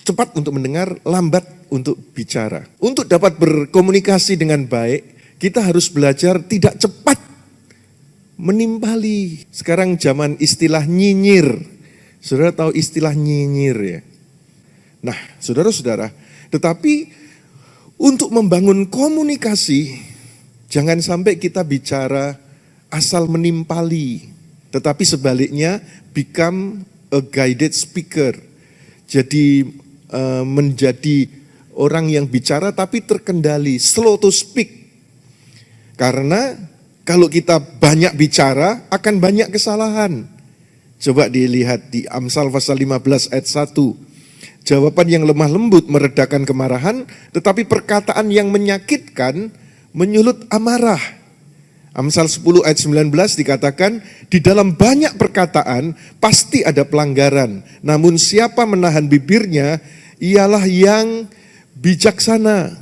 cepat untuk mendengar, lambat untuk bicara. Untuk dapat berkomunikasi dengan baik, kita harus belajar tidak cepat menimpali. Sekarang zaman istilah nyinyir. Saudara tahu istilah nyinyir ya? Nah, saudara-saudara, tetapi untuk membangun komunikasi, jangan sampai kita bicara asal menimpali, tetapi sebaliknya become a guided speaker. Jadi menjadi orang yang bicara tapi terkendali, slow to speak. Karena kalau kita banyak bicara akan banyak kesalahan. Coba dilihat di Amsal pasal 15 ayat 1. Jawaban yang lemah lembut meredakan kemarahan, tetapi perkataan yang menyakitkan menyulut amarah. Amsal 10 ayat 19 dikatakan, di dalam banyak perkataan pasti ada pelanggaran, namun siapa menahan bibirnya ialah yang bijaksana.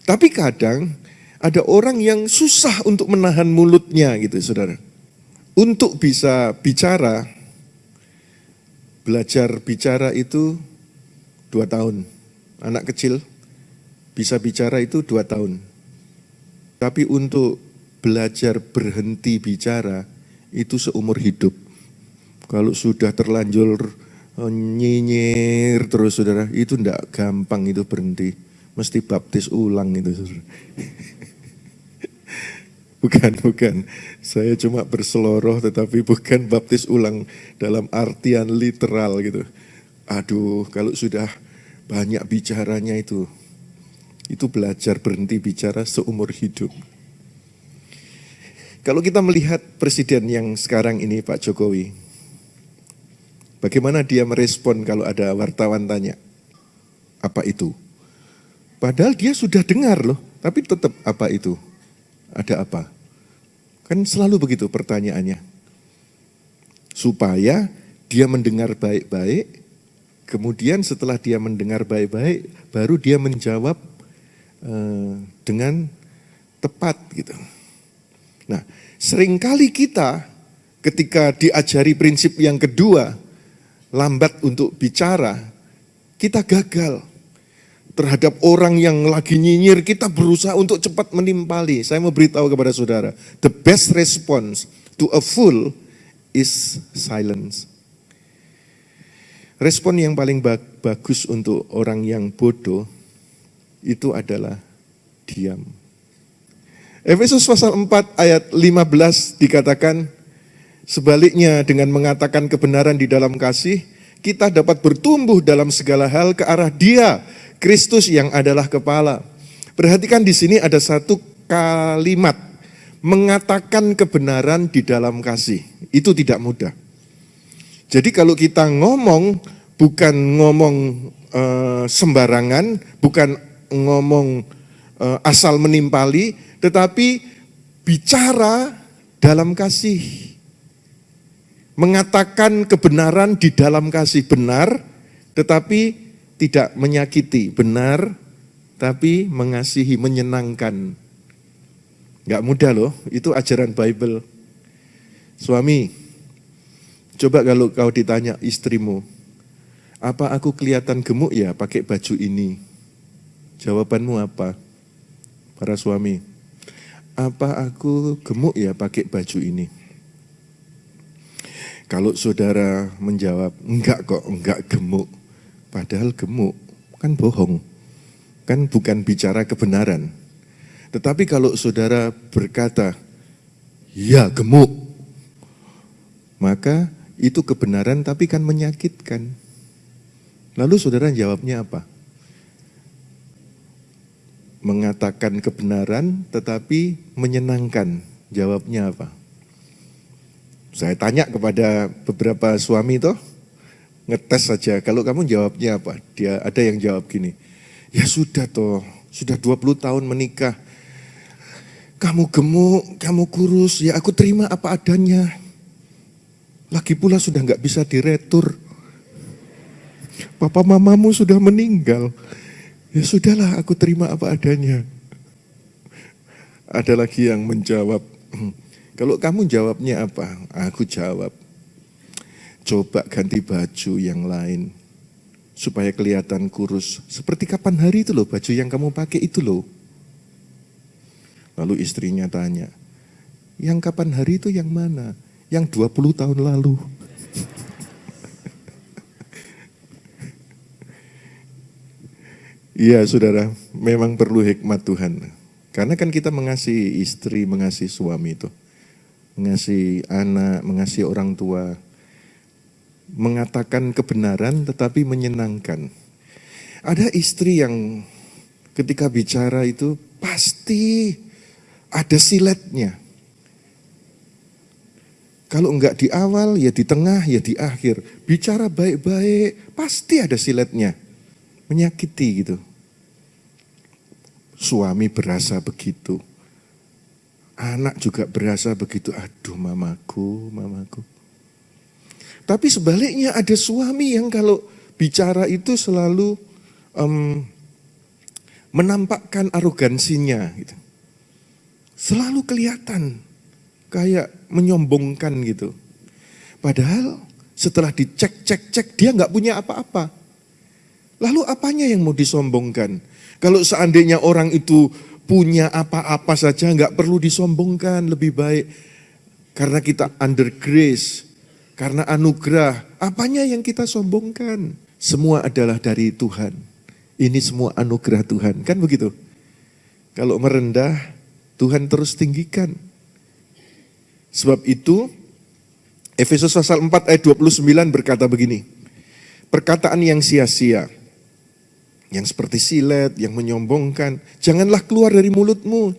Tapi kadang ada orang yang susah untuk menahan mulutnya gitu saudara. Untuk bisa bicara, belajar bicara itu 2 tahun. Anak kecil bisa bicara itu 2 tahun. Tapi untuk belajar berhenti bicara itu seumur hidup. Kalau sudah terlanjur nyinyir terus saudara, itu enggak gampang itu berhenti. Mesti baptis ulang itu saudara. Bukan. Saya cuma berseloroh tetapi bukan baptis ulang dalam artian literal gitu. Aduh, kalau sudah banyak bicaranya itu belajar berhenti bicara seumur hidup. Kalau kita melihat presiden yang sekarang ini Pak Jokowi, bagaimana dia merespon kalau ada wartawan tanya, apa itu? Padahal dia sudah dengar loh, tapi tetap apa itu? Ada apa? Kan selalu begitu pertanyaannya. Supaya dia mendengar baik-baik, kemudian setelah dia mendengar baik-baik, baru dia menjawab dengan tepat gitu. Nah, seringkali kita ketika diajari prinsip yang kedua, lambat untuk bicara, kita gagal. Terhadap orang yang lagi nyinyir, kita berusaha untuk cepat menimpali. Saya mau beritahu kepada saudara, the best response to a fool is silence. Respon yang paling bagus untuk orang yang bodoh, itu adalah diam. Efesus pasal 4 ayat 15 dikatakan, sebaliknya dengan mengatakan kebenaran di dalam kasih, kita dapat bertumbuh dalam segala hal ke arah Dia, Kristus yang adalah kepala. Perhatikan di sini ada satu kalimat, mengatakan kebenaran di dalam kasih. Itu tidak mudah. Jadi kalau kita ngomong, bukan ngomong sembarangan, bukan ngomong asal menimpali, tetapi bicara dalam kasih. Mengatakan kebenaran di dalam kasih, benar, tetapi tidak menyakiti, benar, tapi mengasihi, menyenangkan. Gak mudah loh, itu ajaran Bible. Suami, coba kalau kau ditanya istrimu, apa aku kelihatan gemuk ya pakai baju ini? Jawabanmu apa? Para suami, apa aku gemuk ya pakai baju ini? Kalau saudara menjawab, enggak kok, enggak gemuk. Padahal gemuk, kan bohong. Kan bukan bicara kebenaran. Tetapi kalau saudara berkata, ya gemuk, maka itu kebenaran tapi kan menyakitkan. Lalu saudara jawabnya apa? Mengatakan kebenaran tetapi menyenangkan. Jawabnya apa? Saya tanya kepada beberapa suami toh, ngetes saja, kalau kamu jawabnya apa? Dia ada yang jawab gini, ya sudah toh, sudah 20 tahun menikah, kamu gemuk, kamu kurus, ya aku terima apa adanya. Lagi pula sudah gak bisa diretur. Papa mamamu sudah meninggal. Ya sudahlah, aku terima apa adanya. Ada lagi yang menjawab, kalau kamu jawabnya apa? Aku jawab, coba ganti baju yang lain. supaya kelihatan kurus. Seperti kapan hari itu loh, baju yang kamu pakai itu loh. Lalu istrinya tanya, yang kapan hari itu yang mana? Yang 20 tahun lalu. Iya saudara, memang perlu hikmat Tuhan. Karena kan kita mengasihi istri, mengasihi suami itu. Mengasihi anak, mengasihi orang tua. Mengatakan kebenaran tetapi menyenangkan. Ada istri yang ketika bicara itu pasti ada siletnya. Kalau enggak di awal, ya di tengah, ya di akhir. Bicara baik-baik, pasti ada siletnya. Menyakiti gitu. Suami berasa begitu. Anak juga berasa begitu. Aduh mamaku, mamaku. Tapi sebaliknya ada suami yang kalau bicara itu selalu menampakkan arogansinya gitu. Selalu kelihatan kayak menyombongkan gitu. Padahal setelah dicek dia nggak punya apa-apa. Lalu apanya yang mau disombongkan? Kalau seandainya orang itu punya apa-apa saja nggak perlu disombongkan, lebih baik karena kita under grace, karena anugerah. Apanya yang kita sombongkan? Semua adalah dari Tuhan. Ini semua anugerah Tuhan, kan begitu? Kalau merendah, Tuhan terus tinggikan. Sebab itu, Efesus pasal 4 ayat 29 berkata begini, perkataan yang sia-sia, yang seperti silet, yang menyombongkan, janganlah keluar dari mulutmu.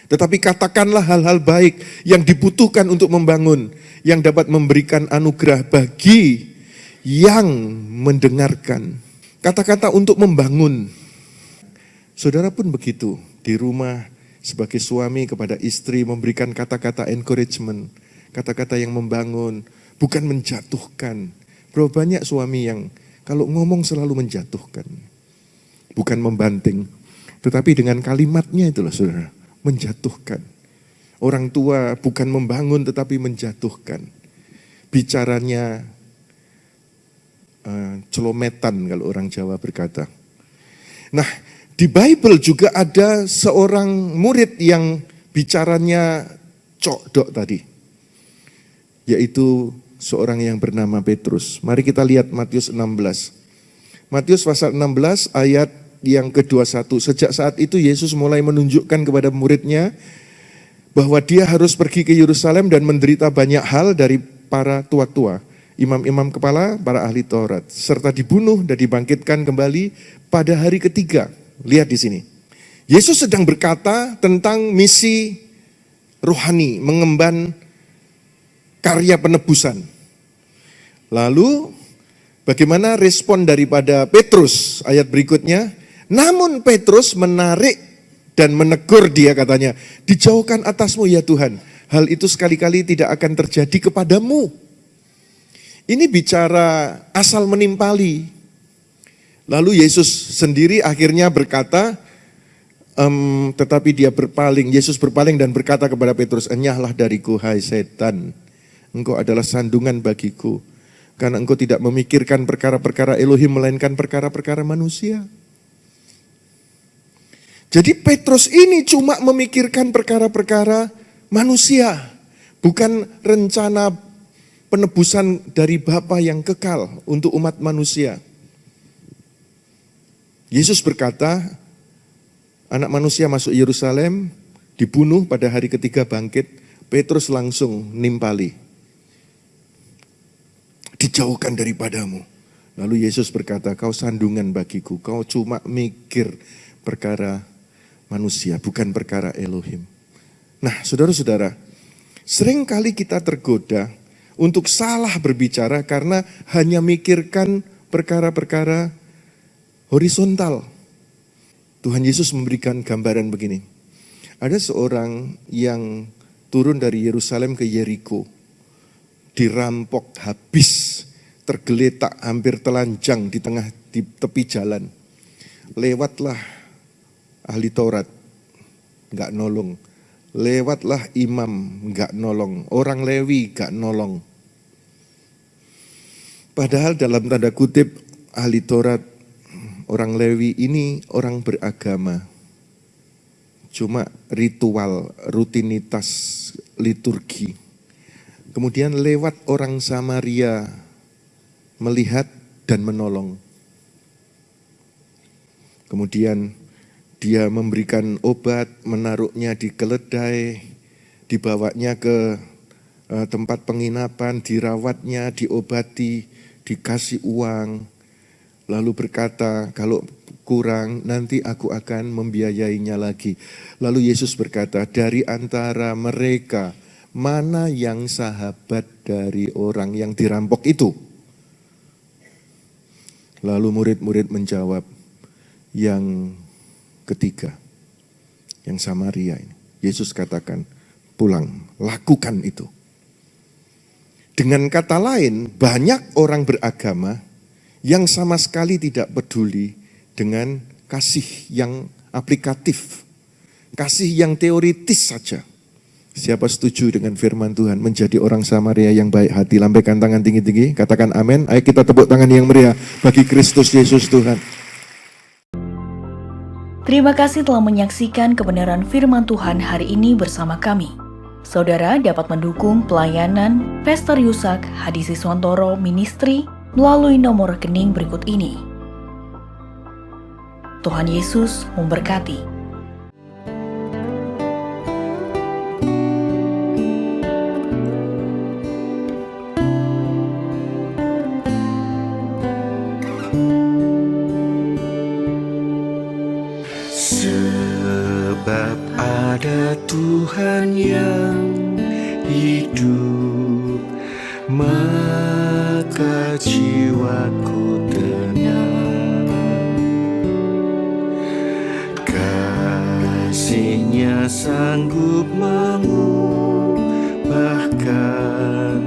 Tetapi katakanlah hal-hal baik yang dibutuhkan untuk membangun, yang dapat memberikan anugerah bagi yang mendengarkan. Kata-kata untuk membangun. Saudara pun begitu, di rumah sebagai suami kepada istri memberikan kata-kata encouragement, kata-kata yang membangun, bukan menjatuhkan. Berapa banyak suami yang kalau ngomong selalu menjatuhkan, bukan membanting, tetapi dengan kalimatnya itulah saudara, menjatuhkan. Orang tua bukan membangun tetapi menjatuhkan. Bicaranya celometan kalau orang Jawa berkata. Nah, di Bible juga ada seorang murid yang bicaranya cokdok tadi, yaitu seorang yang bernama Petrus. Mari kita lihat Matius 16. Matius pasal 16 ayat yang ke-21. Sejak saat itu Yesus mulai menunjukkan kepada muridnya bahwa dia harus pergi ke Yerusalem dan menderita banyak hal dari para tua-tua, imam-imam kepala, para ahli Taurat, serta dibunuh dan dibangkitkan kembali pada hari ketiga. Lihat di sini. Yesus sedang berkata tentang misi rohani, mengemban karya penebusan. Lalu bagaimana respon daripada Petrus? Ayat berikutnya, namun Petrus menarik dan menegur dia, katanya, dijauhkan atasmu ya Tuhan, hal itu sekali-kali tidak akan terjadi kepadamu. Ini bicara asal menimpali. Lalu Yesus sendiri akhirnya berkata, tetapi dia berpaling, Yesus berpaling dan berkata kepada Petrus, enyahlah dariku hai setan, engkau adalah sandungan bagiku, karena engkau tidak memikirkan perkara-perkara Elohim, melainkan perkara-perkara manusia. Jadi Petrus ini cuma memikirkan perkara-perkara manusia, bukan rencana penebusan dari Bapa yang kekal untuk umat manusia. Yesus berkata, anak manusia masuk Yerusalem, dibunuh, pada hari ketiga bangkit. Petrus langsung nimpali, dijauhkan daripadamu. Lalu Yesus berkata, kau sandungan bagiku, kau cuma mikir perkara manusia, bukan perkara Elohim. Nah, saudara-saudara, seringkali kita tergoda untuk salah berbicara karena hanya mikirkan perkara-perkara horizontal. Tuhan Yesus memberikan gambaran begini. Ada seorang yang turun dari Yerusalem ke Yeriko, dirampok habis, tergeletak hampir telanjang di tepi jalan. Lewatlah ahli Taurat, enggak nolong. Lewatlah imam, enggak nolong. Orang Lewi enggak nolong. Padahal dalam tanda kutip ahli Taurat, orang Lewi ini orang beragama. Cuma ritual, rutinitas, liturgi. Kemudian lewat orang Samaria melihat dan menolong. Kemudian dia memberikan obat, menaruhnya di keledai, dibawanya ke tempat penginapan, dirawatnya, diobati, dikasih uang. Lalu berkata, kalau kurang nanti aku akan membiayainya lagi. Lalu Yesus berkata, dari antara mereka mana yang sahabat dari orang yang dirampok itu? Lalu murid-murid menjawab, yang ketiga, yang Samaria ini. Yesus katakan, pulang, lakukan itu. Dengan kata lain, banyak orang beragama yang sama sekali tidak peduli dengan kasih yang aplikatif, kasih yang teoritis saja. Siapa setuju dengan firman Tuhan menjadi orang Samaria yang baik hati? Lambaikan tangan tinggi-tinggi, katakan amin. Ayo kita tepuk tangan yang meriah bagi Kristus Yesus Tuhan. Terima kasih telah menyaksikan kebenaran firman Tuhan hari ini bersama kami. Saudara dapat mendukung pelayanan Pastor Yusak Hadisiswantoro Ministry melalui nomor rekening berikut ini. Tuhan Yesus memberkati. Sebab ada Tuhan yang hidup, maka jiwaku tenang. Kasih-Nya sanggup mengubahkan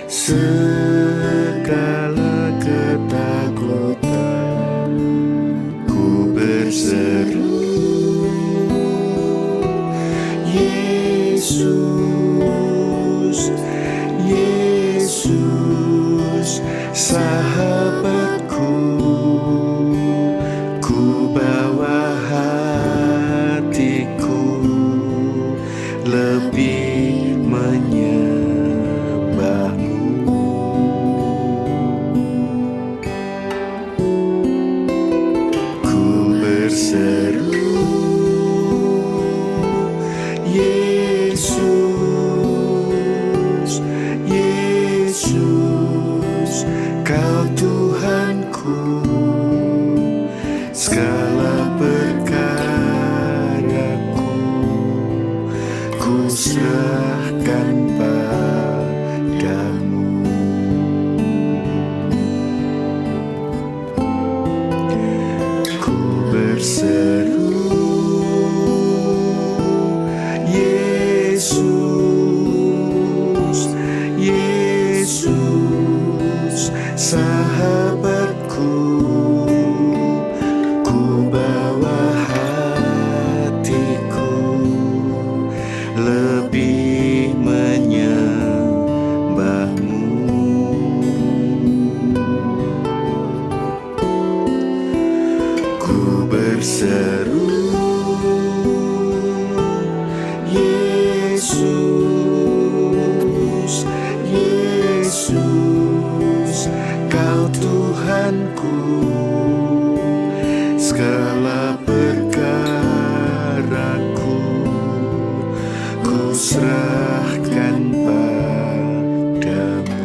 segala ketakutan. Ku berseru, Yesus, Yesus, sahabatku, ku bawa hatiku lebih menyembah-Mu. Ku berseru, Yesus, Yesus, Kau Tuhanku, segala perkaraku ku serahkan padamu. Ku berseru, Yesus, Yesus, sahabatku, ku bawa hatiku lebih menyembah-Mu. Ku berseru, Yesus, Yesus, Kau Tuhanku, segala perkaraku ku serahkan padamu.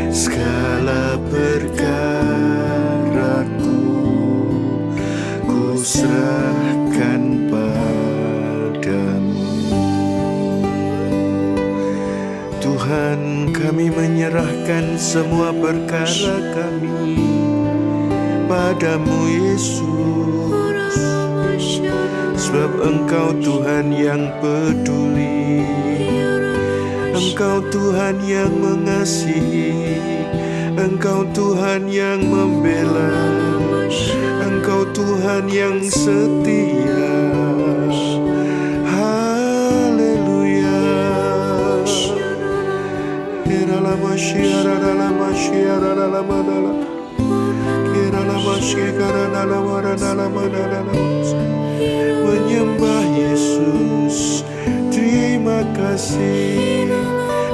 Segala perkaraku ku serahkan padamu. Tuhan, kami menyerahkan semua perkara kami padamu, Yesus. Sebab Engkau Tuhan yang peduli, Engkau Tuhan yang mengasihi, Engkau Tuhan yang membela, Engkau Tuhan yang setia. Haleluya. masyiara dalam masyiara dalam adalah kira dalam masyiara dalam adalah menyembah Yesus. Terima kasih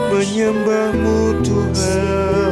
menyembahmu Tuhan.